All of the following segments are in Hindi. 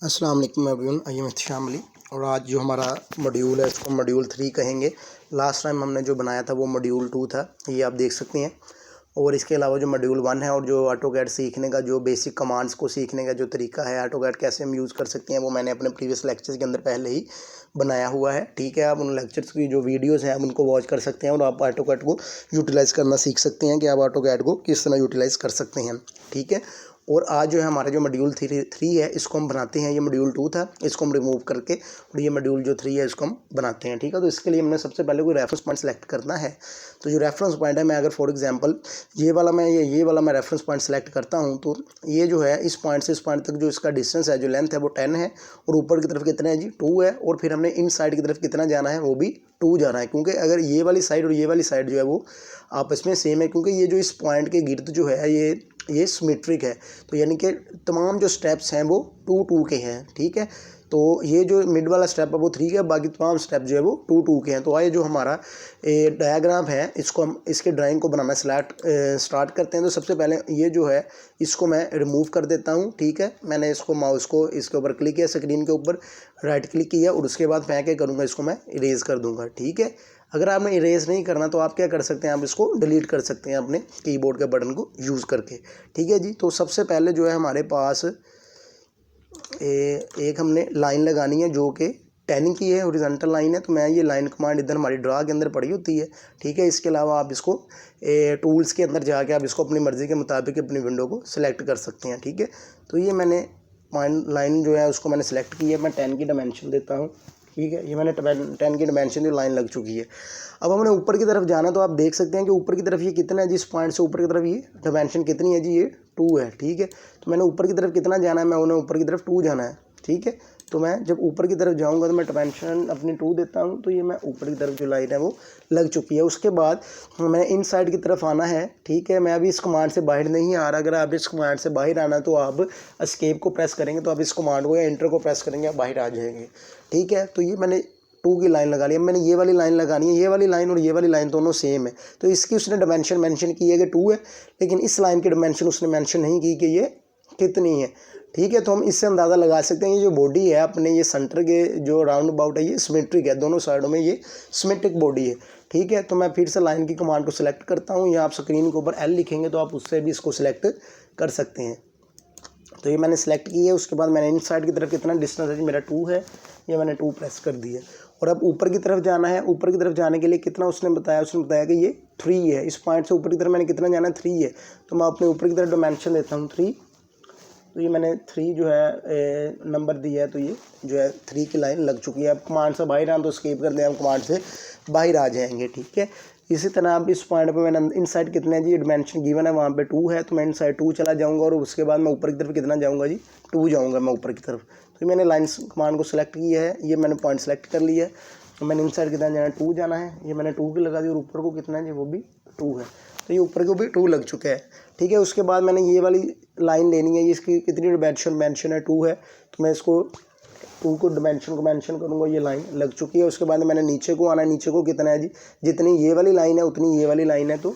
अस्सलाम वालेकुम एवरीवन, आई एम शामली। और आज जो हमारा मॉड्यूल है इसको मॉड्यूल 3 कहेंगे। लास्ट टाइम हमने जो बनाया था वो मॉड्यूल 2 था, ये आप देख सकते हैं। और इसके अलावा जो मॉड्यूल 1 है और जो ऑटोकैड सीखने का जो बेसिक कमांड्स को सीखने का जो तरीका है, ऑटोकैड कैसे हम यूज़ कर सकते हैं, वो मैंने अपने प्रीवियस लेक्चर्स के अंदर पहले ही बनाया हुआ है। ठीक है, आप उन लेक्चर्स की जो वीडियोज़ हैं आप उनको वॉच कर सकते हैं और आप ऑटोकैड को यूटिलाइज़ करना सीख सकते हैं कि आप ऑटोकैड को किस तरह यूटिलाइज़ कर सकते हैं। ठीक है, और आज जो है हमारा जो मॉड्यूल 3 है इसको हम बनाते हैं। ये मॉड्यूल 2 था, इसको हम रिमूव करके और ये मॉड्यूल जो 3 है इसको हम बनाते हैं। ठीक है, तो इसके लिए हमने सबसे पहले कोई रेफरेंस पॉइंट सेलेक्ट करना है। तो जो रेफरेंस पॉइंट है, मैं अगर फॉर एग्जांपल ये वाला मैं रेफरेंस पॉइंट सेलेक्ट करता हूँ, तो ये जो है इस पॉइंट से इस पॉइंट तक जो इसका डिस्टेंस है, जो लेंथ है वो 10 है और ऊपर की तरफ कितना है जी 2 है। और फिर हमने इन साइड की तरफ कितना जाना है, वो भी 2 जाना है, क्योंकि अगर ये वाली साइड और ये वाली साइड जो है वो आपस में सेम है, क्योंकि ये जो इस पॉइंट के गिर्द जो है ये सिमेट्रिक है। तो यानी कि तमाम जो स्टेप्स हैं वो 2 के हैं। ठीक है, तो ये जो मिड वाला स्टेप है वो 3 का है, बाकी तमाम स्टेप जो है वो 2 के हैं। तो आइए जो हमारा डायग्राम है इसको हम इसके ड्राइंग को बनाना स्टार्ट करते हैं। तो सबसे पहले ये जो है इसको मैं रिमूव कर देता हूँ। ठीक है, मैंने इसको माउस को इसके ऊपर क्लिक किया, स्क्रीन के ऊपर राइट क्लिक किया और उसके बाद मैं क्या करूँगा, इसको मैं इरेज कर दूँगा। ठीक है, अगर आपने इरेज नहीं करना तो आप क्या कर सकते हैं, आप इसको डिलीट कर सकते हैं अपने कीबोर्ड के बटन को यूज़ करके। ठीक है जी, तो सबसे पहले जो है हमारे पास एक हमने लाइन लगानी है जो कि 10 की है, हॉरिजॉन्टल लाइन है। तो मैं ये लाइन कमांड इधर हमारी ड्रा के अंदर पड़ी होती है। ठीक है, इसके अलावा आप इसको टूल्स के अंदर जाके आप इसको अपनी मर्ज़ी के मुताबिक अपनी विंडो को सिलेक्ट कर सकते हैं। ठीक है, तो ये मैंने पॉइंट लाइन जो है उसको मैंने सेलेक्ट की है, मैं 10 की डायमेंशन देता हूँ। ठीक है, ये मैंने 10 की डायमेंशन जो लाइन लग चुकी है। अब हमने ऊपर की तरफ जाना, तो आप देख सकते हैं कि ऊपर की तरफ ये कितना है जी, इस पॉइंट से ऊपर की तरफ ये डायमेंशन कितनी है जी, ये 2 है। ठीक है, तो मैंने ऊपर की तरफ कितना जाना है, मैं उन्हें ऊपर की तरफ 2 जाना है। ठीक है, तो मैं जब ऊपर की तरफ जाऊंगा तो मैं डायमेंशन अपनी 2 देता हूं, तो ये मैं ऊपर की तरफ जो लाइन है वो लग चुकी है। उसके बाद मैं इन साइड की तरफ आना है। ठीक है, मैं अभी इस कमांड से बाहर नहीं आ रहा। अगर आप इस कमांड से बाहर आना तो आप एस्केप को प्रेस करेंगे, तो आप इस कमांड को या एंटर को प्रेस करेंगे, आप बाहर आ जाएंगे। ठीक है, तो ये मैंने 2 की लाइन लगा ली। अब मैंने ये वाली लाइन लगानी है, ये वाली लाइन और ये वाली लाइन दोनों सेम है, तो इसकी उसने डायमेंशन मेंशन की है कि 2 है, लेकिन इस लाइन की डायमेंशन उसने मेंशन नहीं की कि ये कितनी है। ठीक है, तो हम इससे अंदाज़ा लगा सकते हैं ये जो बॉडी है अपने ये सेंटर के जो राउंड अबाउट है ये सिमेट्रिक है, दोनों साइडों में ये सिमेट्रिक बॉडी है। ठीक है, तो मैं फिर से लाइन की कमांड को सिलेक्ट करता हूँ, या आप स्क्रीन के ऊपर एल लिखेंगे तो आप उससे भी इसको सिलेक्ट कर सकते हैं। तो ये मैंने सेलेक्ट की है। उसके बाद मैंने इन साइड की तरफ कितना डिस्टेंस है, मेरा 2 है, ये मैंने 2 प्रेस कर दिया। और अब ऊपर की तरफ जाना है। ऊपर की तरफ जाने के लिए कितना उसने बताया कि ये 3 है। इस पॉइंट से ऊपर की तरफ मैंने कितना जाना है, 3 है। तो मैं अपने ऊपर की तरफ डायमेंशन देता हूँ 3। तो ये मैंने 3 जो है नंबर दिया है, तो ये जो है 3 की लाइन लग चुकी है। अब कमांड से बाहर आना तो स्किप कर दें, हम कमांड से बाहर आ जाएंगे। ठीक है, इसी तरह अब इस पॉइंट पे मैंने इन साइड कितने जी डायमेंशन गिवन है, वहाँ पे 2 है, तो मैं इन साइड 2 चला जाऊँगा और उसके बाद मैं ऊपर की तरफ कितना जाऊँगा जी, 2 जाऊँगा मैं ऊपर की तरफ। तो मैंने लाइन कमांड को सिलेक्ट किया है, ये मैंने पॉइंट सेलेक्ट कर लिया है। तो मैंने इन साइड कितना जाना है, 2 जाना है, ये मैंने 2 की लगा दी और ऊपर को कितना है जी, वो भी 2 है। तो ये ऊपर को भी 2 लग चुका है। ठीक है, उसके बाद मैंने ये वाली लाइन लेनी है, इसकी कितनी डायमेंशन है, 2 है। तो मैं इसको 2 को डायमेंशन को मेंशन करूँगा, ये लाइन लग चुकी है। उसके बाद मैंने नीचे को आना है, नीचे को कितना है जी, जितनी ये वाली लाइन है उतनी ये वाली लाइन है। तो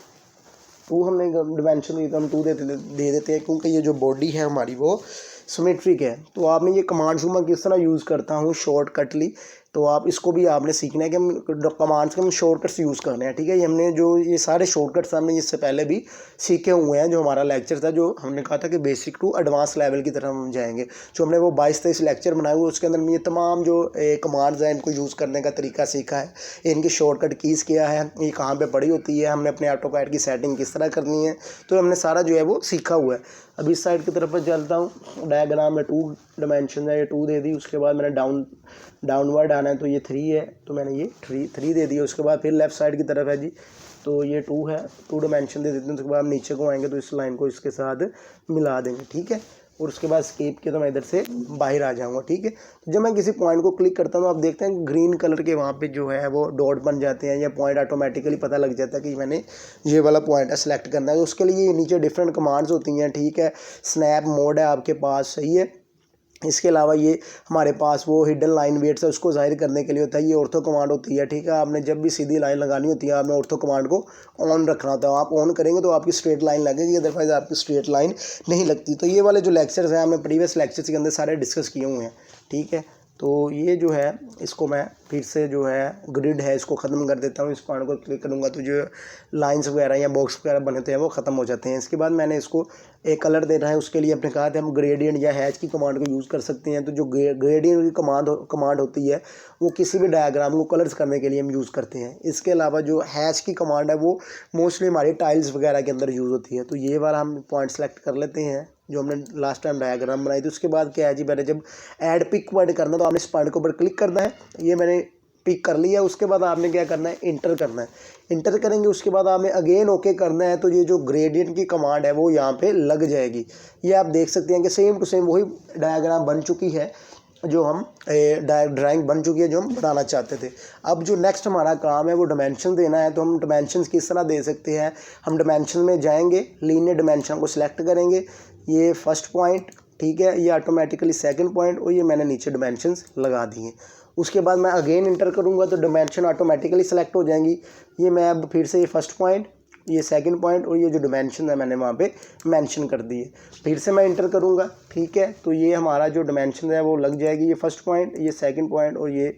2 हमने डायमेंशन दी तो हम 2 दे देते हैं, क्योंकि ये जो बॉडी है हमारी वो सिमेट्रिक है। तो आपने ये कमांड्स को मैं किस तरह यूज़ करता हूँ शॉर्टकटली, तो आप इसको भी आपने सीखना है कि हम कमांड्स के हम शॉर्टकट्स यूज़ करने हैं। ठीक है, ये हमने जो ये सारे शॉर्टकट्स हमने इससे पहले भी सीखे हुए हैं। जो हमारा लेक्चर था, जो हमने कहा था कि बेसिक टू एडवांस लेवल की तरफ हम जाएंगे, जो हमने वो 22-23 लेक्चर बनाए हुए, उसके अंदर ये तमाम जो कमांड्स हैं इनको यूज़ करने का तरीका सीखा है, इनकी शॉर्टकट कीज़ क्या है, ये कहाँ पर पड़ी होती है, हमने अपने ऑटोकैड की सेटिंग किस तरह करनी है, तो हमने सारा जो है वो सीखा हुआ है। अब इस साइड की तरफ पर चलता हूँ। डायग्राम में 2 डायमेंशन है, ये 2 दे दी। उसके बाद मैंने डाउनवर्ड आना है, तो ये 3 है, तो मैंने ये 3 दे दिया। उसके बाद फिर लेफ़्ट साइड की तरफ है जी, तो ये 2 है, 2 डायमेंशन दे देते हैं। उसके बाद हम नीचे को आएंगे तो इस लाइन को इसके साथ मिला देंगे। ठीक है, और उसके बाद स्केप के तो मैं इधर से बाहर आ जाऊंगा। ठीक है, तो जब मैं किसी पॉइंट को क्लिक करता हूँ तो आप देखते हैं ग्रीन कलर के वहाँ पे जो है वो डॉट बन जाते हैं, या पॉइंट ऑटोमेटिकली पता लग जाता है कि मैंने ये वाला पॉइंट सेलेक्ट करना है। तो उसके लिए नीचे डिफरेंट कमांड्स होती हैं। ठीक है, स्नैप मोड है आपके पास, सही है, इसके अलावा ये हमारे पास वो हिडन लाइन वेट्स है, उसको ज़ाहिर करने के लिए होता है। ये ऑर्थो कमांड होती है, ठीक है। आपने जब भी सीधी लाइन लगानी होती है, आपने ऑर्थो कमांड को ऑन रखना होता है। आप ऑन करेंगे तो आपकी स्ट्रेट लाइन लगेगी, अदरवाइज़ आपकी स्ट्रेट लाइन नहीं लगती। तो ये वाले जो लेक्चर्स हैं हमने प्रीवियस लेक्चर्स के अंदर सारे डिस्कस किए हुए हैं, ठीक है। तो ये जो है इसको मैं फिर से जो है ग्रिड है इसको ख़त्म कर देता हूँ। इस पॉइंट को क्लिक करूँगा तो जो लाइंस वगैरह या बॉक्स वगैरह बनते हैं वो ख़त्म हो जाते हैं। इसके बाद मैंने इसको एक कलर देना है, उसके लिए अपने कहा था हम ग्रेडियंट या हैच की कमांड को यूज़ कर सकते हैं। तो जो ग्रेडियंट की कमांड होती है वो किसी भी डायग्राम को कलर्स करने के लिए हम यूज़ करते हैं। इसके अलावा जो हैच की कमांड है वो मोस्टली हमारी टाइल्स वगैरह के अंदर यूज़ होती है। तो ये वाला हम पॉइंट सेलेक्ट कर लेते हैं जो हमने लास्ट टाइम डायग्राम बनाई थी। उसके बाद क्या है जी, मैंने जब ऐड पिक पॉइंट करना तो आपने इस पॉइंट के ऊपर क्लिक करना है, ये मैंने पिक कर लिया। उसके बाद आपने क्या करना है, इंटर करना है। इंटर करेंगे उसके बाद आपने अगेन ओके करना है। तो ये जो ग्रेडियंट की कमांड है वो यहाँ पे लग जाएगी। ये आप देख सकते हैं कि सेम टू सेम वही डायग्राम बन चुकी है जो हम ड्राइंग बन चुकी है जो हम बनाना चाहते थे। अब जो नेक्स्ट हमारा काम है वो डायमेंशन देना है। तो हम डायमेंशन किस तरह दे सकते हैं, हम डायमेंशन में जाएंगे, लीनियर डायमेंशन को सिलेक्ट करेंगे, ये फर्स्ट पॉइंट, ठीक है, ये ऑटोमेटिकली सेकंड पॉइंट, और ये मैंने नीचे डायमेंशंस लगा दिए। उसके बाद मैं अगेन इंटर करूंगा तो डायमेंशन ऑटोमेटिकली सेलेक्ट हो जाएंगी। ये मैं अब फिर से ये फर्स्ट पॉइंट, ये सेकंड पॉइंट और ये जो डायमेंशन है मैंने वहाँ पे मेंशन कर दिए। फिर से मैं इंटर करूँगा, ठीक है। तो ये हमारा जो डायमेंशन है वो लग जाएगी, ये फर्स्ट पॉइंट, ये सेकंड पॉइंट और ये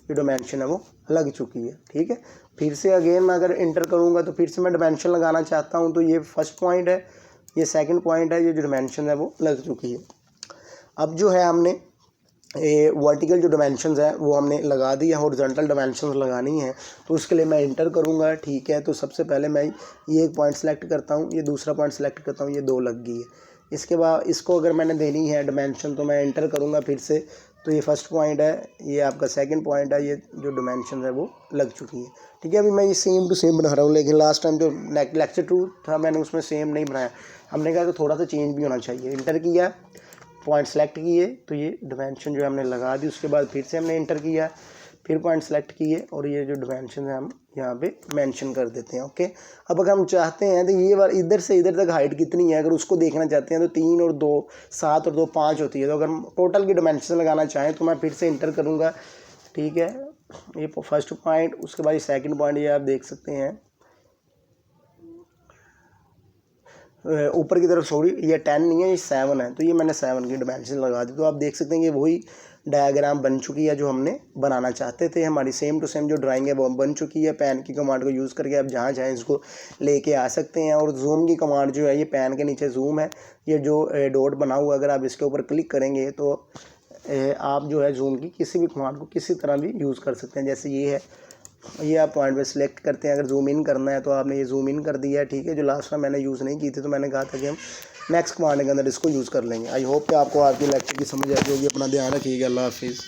जो डायमेंशन है वो लग चुकी है, ठीक है। फिर से अगेन मैं अगर इंटर करूँगा तो फिर से मैं डायमेंशन लगाना चाहता हूँ। तो ये फर्स्ट पॉइंट है, ये सेकंड पॉइंट है, ये जो डायमेंशन है वो लग चुकी है। अब जो है हमने वर्टिकल जो डायमेंशंस है वो हमने लगा दी है, हॉरिजॉन्टल डायमेंशंस लगानी है। तो उसके लिए मैं इंटर करूँगा, ठीक है। तो सबसे पहले मैं ये एक पॉइंट सेलेक्ट करता हूँ, ये दूसरा पॉइंट सेलेक्ट करता हूँ, ये 2 लग गई है। इसके बाद इसको अगर मैंने देनी है डायमेंशन तो मैं इंटर करूँगा फिर से। तो ये फर्स्ट पॉइंट है, ये आपका सेकंड पॉइंट है, ये जो डायमेंशन है वो लग चुकी है, ठीक है। अभी मैं ये सेम टू सेम बना रहा हूँ, लेकिन लास्ट टाइम जो लेक्चर 2 था मैंने उसमें सेम नहीं बनाया। हमने कहा तो थोड़ा सा चेंज भी होना चाहिए। इंटर किया, पॉइंट सेलेक्ट किए, तो ये डायमेंशन जो है हमने लगा दी। उसके बाद फिर से हमने इंटर किया, फिर पॉइंट सेलेक्ट किए और ये जो डायमेंशन है हम यहाँ पे मेंशन कर देते हैं, ओके। अब अगर हम चाहते हैं तो ये बार इधर से इधर तक हाइट कितनी है, अगर उसको देखना चाहते हैं तो 3 और 2 7 और 2 5 होती है। तो अगर हम टोटल की डायमेंशन लगाना चाहें तो मैं फिर से इंटर करूँगा, ठीक है। ये फर्स्ट पॉइंट, उसके बाद ये सेकंड पॉइंट, ये आप देख सकते हैं ऊपर की तरफ, सॉरी ये 10 नहीं है, ये 7 है। तो ये मैंने 7 की डायमेंशन लगा दी। तो आप देख सकते हैं कि वही डायग्राम बन चुकी है जो हमने बनाना चाहते थे। हमारी सेम टू सेम जो ड्राइंग है वो बन चुकी है। पैन की कमांड को यूज़ करके आप जहाँ चाहें इसको लेके आ सकते हैं। और जूम की कमांड जो है, ये पैन के नीचे जूम है, ये जो डॉट बना हुआ, अगर आप इसके ऊपर क्लिक करेंगे तो आप जो है जूम की किसी भी कमांड को किसी तरह भी यूज़ कर सकते हैं। जैसे ये है, ये आप पॉइंट पे सिलेक्ट करते हैं, अगर जूम इन करना है तो आपने ये जूम इन कर दिया है, ठीक है। जो लास्ट में मैंने यूज़ नहीं की थी तो मैंने कहा था कि हम नेक्स्ट कमांड के अंदर इसको यूज़ कर लेंगे। आई होप कि आपको आपकी लेक्चर की समझ आ जाएगी। अपना ध्यान रखिएगा। अल्लाह हाफिज़।